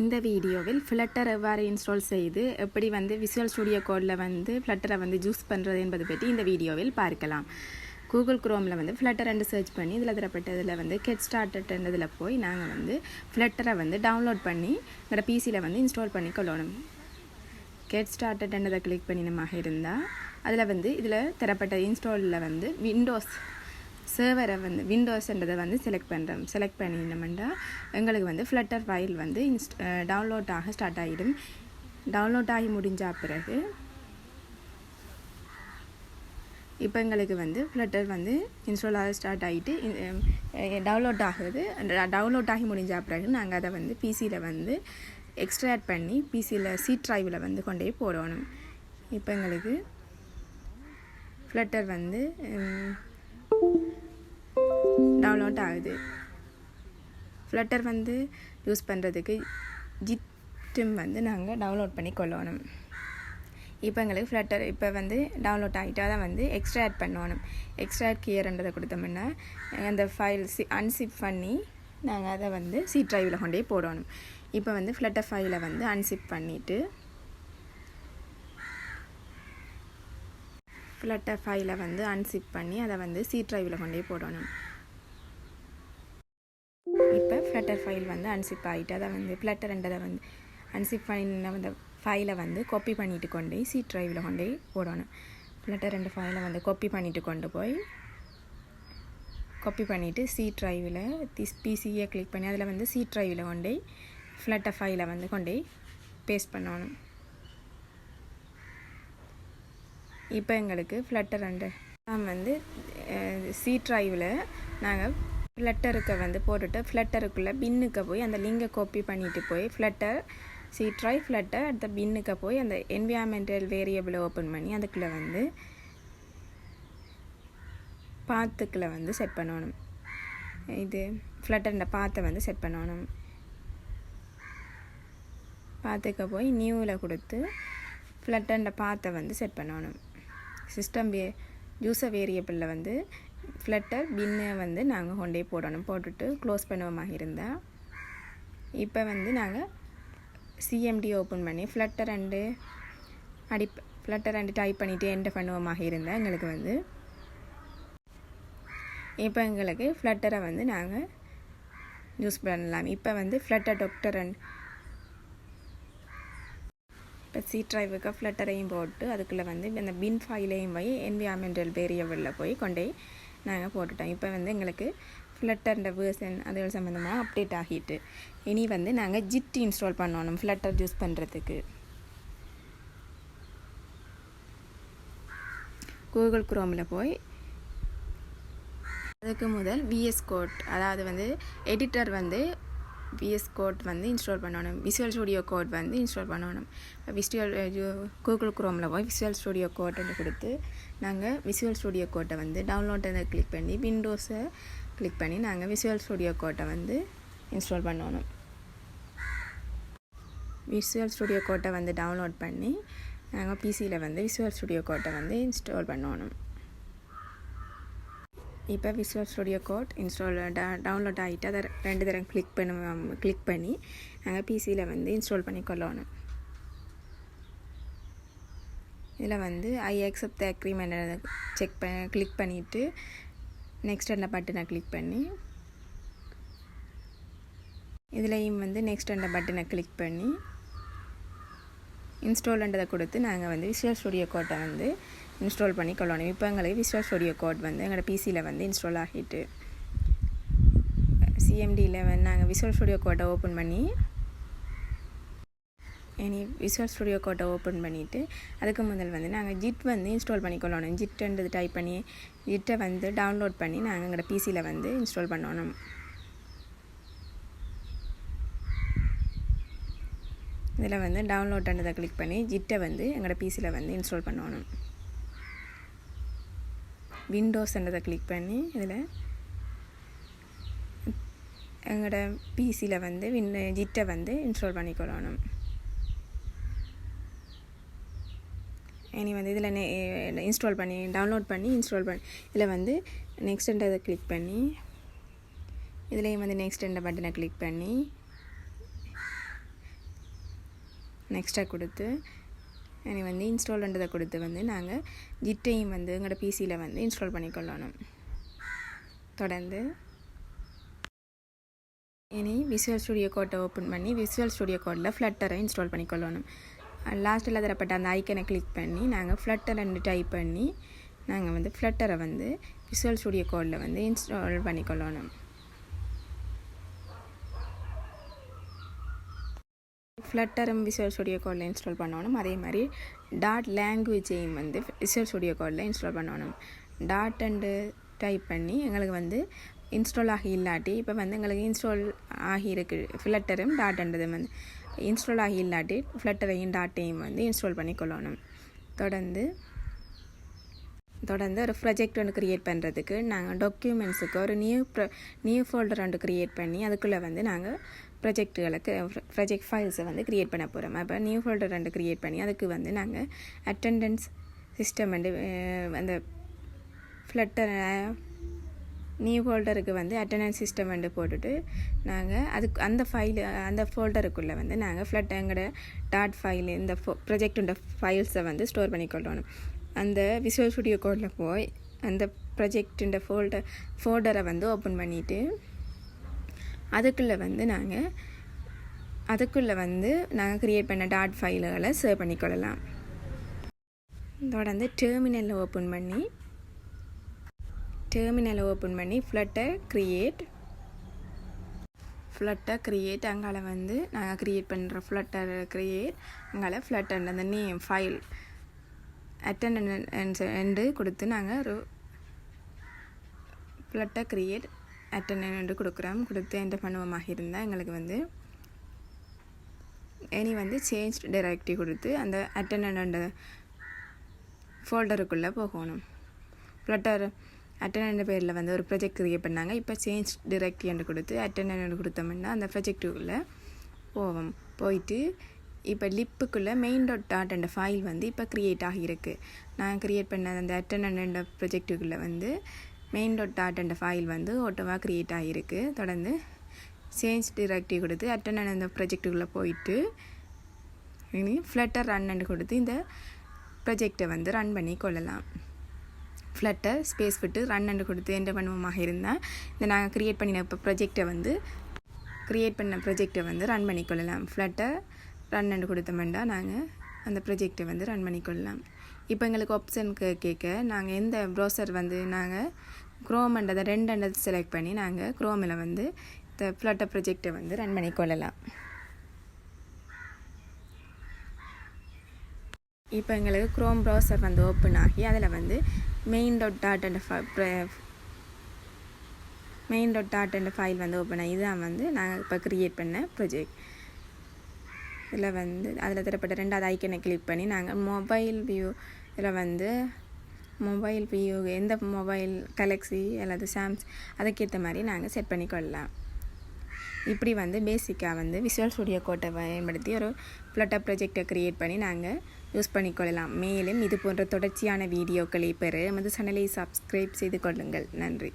இந்த வீடியோவில் ஃப்ளட்டர் எவ்வாறு இன்ஸ்டால் செய்து எப்படி வந்து விசுவல் ஸ்டுடியோ கோடில் வந்து ஃப்ளட்டரை வந்து யூஸ் பண்ணுறது என்பது பற்றி இந்த வீடியோவில் பார்க்கலாம். கூகுள் குரோமில் வந்து ஃப்ளட்டர் என்று சர்ச் பண்ணி இதில் தரப்பட்டதில் வந்து கெட் ஸ்டார்டட்ன்றதில் போய் நாங்கள் வந்து ஃப்ளட்டரை வந்து டவுன்லோட் பண்ணி எங்களோட பிசியில் வந்து இன்ஸ்டால் பண்ணி கொள்ளணும். கெட் ஸ்டார்டட்ன்றதை கிளிக் பண்ணினமாக இருந்தால் அதில் வந்து இதில் தரப்பட்ட இன்ஸ்டாலில் வந்து சர்வரை வந்து விண்டோஸ்ன்றதை வந்து செலக்ட் பண்ணினோம்னா எங்களுக்கு வந்து ஃப்ளட்டர் ஃபைல் வந்து டவுன்லோட் ஆக ஸ்டார்ட் ஆகிடும். டவுன்லோட் ஆகி முடிஞ்ச பிறகு இப்போ எங்களுக்கு வந்து ஃப்ளட்டர் வந்து இன்ஸ்டால் ஆக ஸ்டார்ட் ஆகிட்டு டவுன்லோட் ஆகி முடிஞ்ச பிறகு நாங்கள் அதை வந்து பிசியில் வந்து எக்ஸ்ட்ராக்ட் பண்ணி பிசியில் சி டிரைவில் வந்து கொண்டே போடணும். இப்போ எங்களுக்கு ஃப்ளட்டர் வந்து டவுன்லோட் ஆகுது. ஃப்ளட்டர் வந்து யூஸ் பண்ணுறதுக்கு ஜிட்டும் வந்து நாங்கள் டவுன்லோட் பண்ணி கொள்ளணும். இப்போ எங்களுக்கு ஃப்ளட்டர் இப்போ வந்து டவுன்லோட் ஆகிட்டு அதை வந்து எக்ஸ்ட்ராக்ட் பண்ணணும். எக்ஸ்ட்ராக்ட் கியர்ன்றதை கொடுத்தோம்னா அந்த ஃபைல் அன்சிப் பண்ணி நாங்கள் அதை வந்து சி டிரைவில் கொண்டே போடணும். இப்போ வந்து ஃப்ளட்டர் ஃபைலை வந்து அன்சிப் பண்ணிவிட்டு ஃப்ளட்டர் ஃபைலை வந்து அன்சிப் பண்ணி அதை வந்து சி டிரைவில் கொண்டே போடணும். இப்போ ஃப்ளட்டர் ஃபைல் வந்து அன்சிப் ஆகிட்டு அதை வந்து ஃப்ளட்டர்ன்றதை வந்து அன்சிப் பண்ண அந்த ஃபைலை வந்து காப்பி பண்ணிட்டு கொண்டு சி டிரைவில் கொண்டே போடணும். ஃப்ளட்டர் ஃபைலை வந்து காப்பி பண்ணிட்டு கொண்டு போய் காப்பி பண்ணிவிட்டு சி டிரைவில் பிசியை கிளிக் பண்ணி அதில் வந்து சி டிரைவில் கொண்டே ஃப்ளட்டர் ஃபைலை வந்து கொண்டே பேஸ்ட் பண்ணணும். இப்போ எங்களுக்கு ஃப்ளட்டர் வந்து சி டிரைவில் நாங்கள் ஃப்ளட்டருக்கு வந்து போட்டுட்டு ஃப்ளட்டருக்குள்ளே பின்னுக்கு போய் அந்த லிங்கை காப்பி பண்ணிவிட்டு போய் ஃப்ளட்டர் சி ட்ரை ஃப்ளட்டர் அடுத்த பின்னுக்கு போய் அந்த என்விரான்மெண்டல் வேரியபிளை ஓப்பன் பண்ணி அதுக்குள்ளே வந்து பாத்துக்குள்ளே வந்து செட் பண்ணணும். இது ஃப்ளட்டர்ன்ற பாத்தை வந்து செட் பண்ணணும். பாத்துக்கு போய் நியூவில் கொடுத்து ஃப்ளட்டர்ன்ற பாத்தை வந்து செட் பண்ணணும். சிஸ்டம் யூசர் வேரியபிளில் வந்து ஃப்ளட்டர் பின்னை வந்து நாங்கள் கொண்டே போடணும். போட்டுட்டு க்ளோஸ் பண்ணுவோமாக இருந்தால் இப்போ வந்து நாங்கள் சிஎம்டி ஓப்பன் பண்ணி ஃப்ளட்டர் டைப் பண்ணிவிட்டு என்டர் பண்ணுவோமாக இருந்தால் எங்களுக்கு வந்து இப்போ எங்களுக்கு ஃப்ளட்டரை வந்து நாங்கள் யூஸ் பண்ணலாம். இப்போ வந்து ஃப்ளட்டர் டாக்டர் இப்போ சி டிரைவுக்கு ஃப்ளட்டரையும் போட்டு அதுக்குள்ளே வந்து அந்த பின் ஃபைலையும் போய் என்விரான்மெண்டல் வேரியபிளில் போய் கொண்டே நாங்கள் போட்டுட்டோம். இப்போ வந்து எங்களுக்கு ஃப்ளட்டர்ன்ற வேர்ஷன் அதுகள் சம்மந்தமாக அப்டேட் ஆகிட்டு இனி வந்து நாங்கள் ஜிட் இன்ஸ்டால் பண்ணணும் ஃப்ளட்டர் யூஸ் பண்ணுறதுக்கு. கூகுள் குரோமில் போய் அதுக்கு முதல் விஎஸ் கோட் அதாவது வந்து எடிட்டர் வந்து விஎஸ் கோட் வந்து இன்ஸ்டால் பண்ணணும். விசுவல் ஸ்டுடியோ கோட் வந்து இன்ஸ்டால் பண்ணணும். கூகுள் குரோமில் போய் விசுவல் ஸ்டுடியோ கோட்னு கொடுத்து நாங்கள் விசுவல் ஸ்டுடியோ கோட்டை வந்து டவுன்லோட்டை கிளிக் பண்ணி விண்டோஸை கிளிக் பண்ணி நாங்கள் விசுவல் ஸ்டுடியோ கோட்டை வந்து இன்ஸ்டால் பண்ணணும். விசுவல் ஸ்டுடியோ கோட்டை வந்து டவுன்லோட் பண்ணி நாங்கள் பிசியில் வந்து விசுவல் ஸ்டுடியோ கோட்டை வந்து இன்ஸ்டால் பண்ணணும். இப்போ விசுவல் ஸ்டுடியோ கோட் டவுன்லோட் ஆகிட்டு அதை 2 தடவை கிளிக் பண்ணி நாங்கள் பிசியில் வந்து இன்ஸ்டால் பண்ணி கொள்ளணும். இதில் வந்து I accept the agreement click பண்ணிவிட்டு நெக்ஸ்ட் என்ற பட்டனை கிளிக் பண்ணி இதுலேயும் வந்து நெக்ஸ்ட் என்ற பட்டனை கிளிக் பண்ணி இன்ஸ்டால்ன்றதை கொடுத்து நாங்கள் வந்து விசுவல் ஸ்டுடியோ கோட்டை வந்து இன்ஸ்டால் பண்ணி கொள்ளணும். இப்போ எங்களுக்கு விசுவல் ஸ்டுடியோ கோட் வந்து எங்களோட பிசியில் வந்து இன்ஸ்டால் ஆகிட்டு சிஎம்டியில் வந்து நாங்கள் விசுவல் ஸ்டுடியோ கோட்டை ஓப்பன் பண்ணி விசுவல் ஸ்டுடியோ கோட்டை ஓப்பன் பண்ணிவிட்டு அதுக்கு முதல் வந்து நாங்கள் ஜிட் வந்து இன்ஸ்டால் பண்ணி கொள்ளணும். ஜிட்ன்றது டைப் பண்ணி ஜிட்டை வந்து டவுன்லோட் பண்ணி நாங்கள் எங்களோட பிசியில் வந்து இன்ஸ்டால் பண்ணணும். இதில் வந்து டவுன்லோட்ன்றதை கிளிக் பண்ணி ஜிட்டை வந்து எங்களோட பிசியில் வந்து இன்ஸ்டால் பண்ணணும். விண்டோஸ்ன்றதை கிளிக் பண்ணி இதில் எங்களோட பிசியில் வந்து ஜிட்டை வந்து இன்ஸ்டால் பண்ணிக்கொள்ளணும். இனி வந்து இதில் இன்ஸ்டால் பண்ணி டவுன்லோட் பண்ணி இன்ஸ்டால் பண்ணி இதில் வந்து நெக்ஸ்ட்ன்றதை கிளிக் பண்ணி இதுலேயும் வந்து நெக்ஸ்ட்ன்ற பட்டனை கிளிக் பண்ணி நெக்ஸ்ட்டாக கொடுத்து இனி வந்து இன்ஸ்டால்ன்றதை கொடுத்து வந்து நாங்கள் ஜிட்டையும் வந்து எங்களோட பிசியில் வந்து இன்ஸ்டால் பண்ணிக்கொள்ளணும். தொடர்ந்து இனி விசுவல் ஸ்டுடியோ கோட்டை ஓப்பன் பண்ணி விசுவல் ஸ்டுடியோ கோடில் ஃப்ளட்டரை இன்ஸ்டால் பண்ணிக்கொள்ளணும். லாஸ்ட்டில் தரப்பட்ட அந்த ஐக்கனை கிளிக் பண்ணி நாங்கள் ஃப்ளட்டர்ன்னு டைப் பண்ணி நாங்கள் வந்து ஃப்ளட்டரை வந்து விசுவல் ஸ்டுடியோ கோடில் வந்து இன்ஸ்டால் பண்ணிக்கொள்ளணும். ஃப்ளட்டரும் விசுவல் ஸ்டுடியோ கோடில் இன்ஸ்டால் பண்ணணும். அதே மாதிரி டாட் லாங்குவேஜையும் வந்து விசுவல் ஸ்டுடியோ கோடில் இன்ஸ்டால் பண்ணணும். டாட் அண்டு டைப் பண்ணி எங்களுக்கு வந்து இன்ஸ்டால் ஆகி இல்லாட்டி இப்போ வந்து எங்களுக்கு இன்ஸ்டால் ஆகியிருக்கு ஃப்ளட்டரும் டாட்ன்றதும் வந்து இன்ஸ்டால் ஆகி இல்லாட்டி ஃப்ளட்டரையும் டாட்டையும் வந்து இன்ஸ்டால் பண்ணிக்கொள்ளணும். தொடர்ந்து ஒரு ப்ராஜெக்ட் ஒன்று க்ரியேட் பண்ணுறதுக்கு நாங்கள் டாக்குமெண்ட்ஸுக்கு ஒரு நியூ ஃபோல்டர் ஒன்று க்ரியேட் பண்ணி அதுக்குள்ளே வந்து நாங்கள் ப்ராஜெக்ட் ஃபைல்ஸை வந்து க்ரியேட் பண்ண போகிறோம். அப்போ நியூ ஃபோல்டர் ரெண்டு க்ரியேட் பண்ணி அதுக்கு வந்து நாங்கள் அட்டெண்டன்ஸ் சிஸ்டம் வந்து அந்த ஃப்ளட்டர் நியூ ஃபோல்டருக்கு வந்து அட்டெண்டன்ஸ் சிஸ்டம் வந்து போட்டுட்டு நாங்கள் அதுக்கு அந்த ஃபோல்டருக்குள்ளே வந்து நாங்கள் எங்களோட டாட் ஃபைல் இந்த ப்ராஜெக்டோட ஃபைல்ஸை வந்து ஸ்டோர் பண்ணிக்கொள்ளணும். அந்த விசுவல் ஸ்டுடியோ கோடில் போய் அந்த ப்ராஜெக்டுன்ற ஃபோல்டரை வந்து ஓப்பன் பண்ணிவிட்டு அதுக்குள்ளே வந்து நாங்கள் க்ரியேட் பண்ண டாட் ஃபைல்களை சேவ் பண்ணிக்கொள்ளலாம். தொடர்ந்து டெர்மினலை ஓப்பன் பண்ணி ஃப்ளட்டர் க்ரியேட் அங்கால வந்து நாங்கள் க்ரியேட் பண்ணுற ஃப்ளட்டர் க்ரியேட் அங்கால ஃப்ளட்டர் அந்த நேம் ஃபைல் அட்டெண்டன்ஸ் கொடுத்து நாங்கள் ஒரு ஃப்ளட்டர் க்ரியேட் அட்டெண்டன்ஸ் கொடுத்து என்டர் பண்ணுவோமாக இருந்தால் எங்களுக்கு வந்து இனி வந்து சேஞ்ச் டைரக்டரி கொடுத்து அந்த அட்டெண்டன்ட் ஃபோல்டருக்குள்ளே போகணும். ஃப்ளட்டர் அட்டெண்டன்ட் பேரில் வந்து ஒரு ப்ராஜெக்ட் க்ரியேட் பண்ணாங்க. இப்போ சேஞ்ச் டைரக்டரி என்று கொடுத்து அட்டெண்டன்ட் கொடுத்தோம்னா அந்த ப்ராஜெக்டுக்குள்ளே போயிட்டு இப்போ லிப்புக்குள்ளே main.dot என்ற ஃபைல் வந்து இப்போ க்ரியேட் ஆகியிருக்கு. நான் க்ரியேட் பண்ண அந்த அட்டெண்டன்ட் ப்ராஜெக்டுக்குள்ளே வந்து main.dot என்ற ஃபைல் வந்து ஓட்டோவாக க்ரியேட் ஆகியிருக்கு. தொடர்ந்து சேஞ்ச் டைரக்டரி கொடுத்து அட்டெண்டன்ட் அந்த ப்ராஜெக்டுக்குள்ளே போயிட்டு இனி ஃப்ளட்டர் ரன் கொடுத்து இந்த ப்ராஜெக்டை வந்து ரன் பண்ணி கொள்ளலாம். ஃப்ளட்டர் ஸ்பேஸ் விட்டு ரன் கொடுத்து என்ன பண்ணுவோமாக இருந்தால் இந்த நாங்கள் க்ரியேட் பண்ண ப்ராஜெக்டை வந்து ரன் பண்ணிக்கொள்ளலாம். ஃப்ளட்டர் ரன் கொடுத்தோம்னா நாங்கள் அந்த ப்ராஜெக்டை வந்து ரன் பண்ணிக்கொள்ளலாம். இப்போ எங்களுக்கு ஆப்ஷன் கேட்க நாங்கள் எந்த ப்ரௌசர் வந்து நாங்கள் க்ரோம்ன்றதை 2 செலக்ட் பண்ணி நாங்கள் க்ரோமில் வந்து இந்த ஃப்ளட்டர் ப்ராஜெக்டை வந்து ரன் பண்ணிக்கொள்ளலாம். இப்போ எங்களுக்கு க்ரோம் ப்ரௌசர் வந்து ஓப்பன் ஆகி அதில் வந்து main.dot என்ற ஃபைல் வந்து ஓப்பன் ஆகி இதுதான் வந்து நாங்கள் இப்போ க்ரியேட் பண்ண ப்ராஜெக்ட். இதில் வந்து அதில் தரப்பட்ட 2வது ஐக்கனை கிளிக் பண்ணி நாங்கள் மொபைல் வியூ எந்த மொபைல் கேலக்ஸி அல்லது சாம்சங் அதுக்கேற்ற மாதிரி நாங்கள் செட் பண்ணிக்கொள்ளலாம். இப்படி வந்து பேசிக்காக வந்து விசுவல் ஸ்டுடியோ கோட்டை பயன்படுத்தி ஒரு ஃப்ளட்டர் ப்ராஜெக்டை க்ரியேட் பண்ணி நாங்கள் யூஸ் பண்ணிக்கொள்ளலாம். மேலும் இது போன்ற தொடர்ச்சியான வீடியோக்களை பெற எமது சேனலை சப்ஸ்கிரைப் செய்து கொள்ளுங்கள். நன்றி.